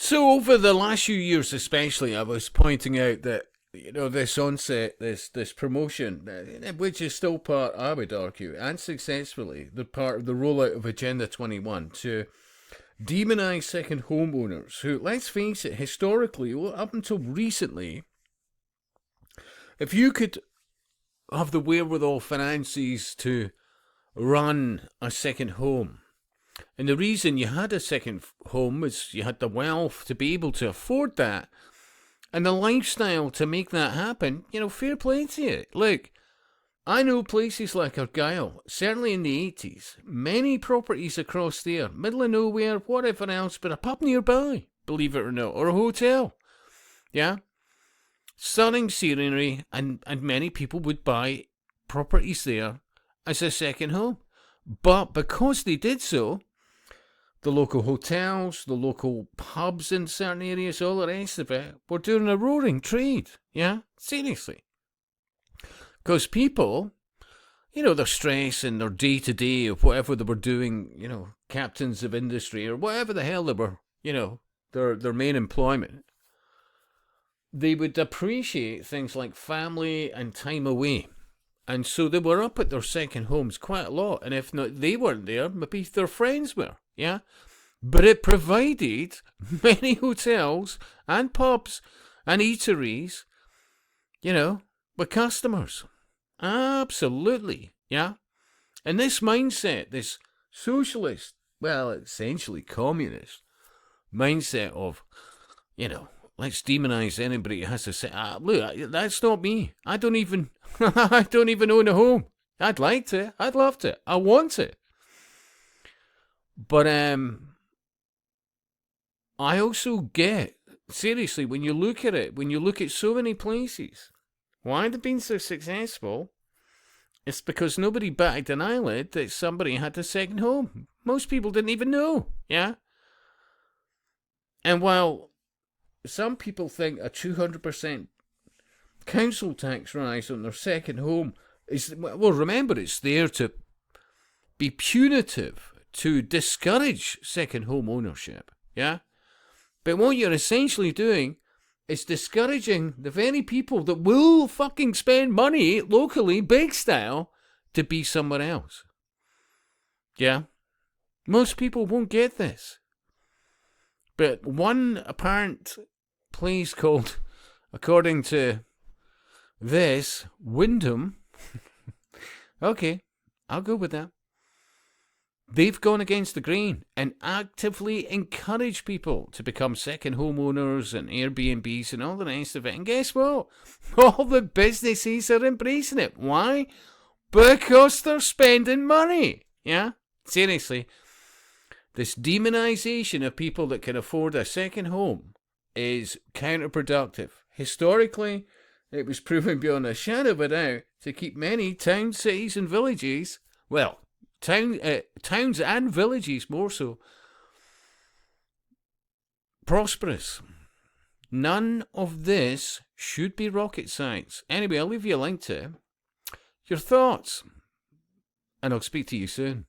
So over the last few years especially, I was pointing out that, this onset, this promotion, which is still part, I would argue, and successfully, the part of the rollout of Agenda 21 to demonise second homeowners who, let's face it, historically, up until recently, if you could have the wherewithal finances to run a second home, and the reason you had a second home was you had the wealth to be able to afford that, and the lifestyle to make that happen, fair play to you. Look, I know places like Argyll, certainly in the 80s, many properties across there, middle of nowhere, whatever else, but a pub nearby, believe it or not, or a hotel. Yeah? Stunning scenery, and many people would buy properties there as a second home. But because they did so, the local hotels, the local pubs in certain areas, all the rest of it, were doing a roaring trade. Yeah? Seriously. Because people, their stress and their day-to-day of whatever they were doing, captains of industry or whatever the hell they were, their main employment, they would appreciate things like family and time away. And so they were up at their second homes quite a lot. And if not, they weren't there, maybe their friends were. Yeah? But it provided many hotels and pubs and eateries, with customers. Absolutely. Yeah? And this mindset, this socialist, well, essentially communist mindset of, let's demonize anybody who has to say, look, that's not me. I don't even own a home. I'd like to. I'd love to. I want to. But I also get, seriously, when you look at it, when you look at so many places, why they've been so successful, it's because nobody batted an eyelid that somebody had a second home. Most people didn't even know, yeah? And while some people think a 200% council tax rise on their second home is, well, remember, it's there to be punitive, to discourage second home ownership, yeah? But what you're essentially doing is discouraging the very people that will fucking spend money locally, big style, to be somewhere else. Yeah? Most people won't get this. But one apparent place called, according to this, Wyndham, okay, I'll go with that. They've gone against the grain and actively encourage people to become second homeowners and Airbnbs and all the rest of it. And guess what? All the businesses are embracing it. Why? Because they're spending money. Yeah? Seriously. This demonization of people that can afford a second home is counterproductive. Historically, it was proven beyond a shadow of a doubt to keep many towns, cities and villages, well, towns and villages more so, prosperous. None of this should be rocket science. Anyway, I'll leave you a link to your thoughts, and I'll speak to you soon.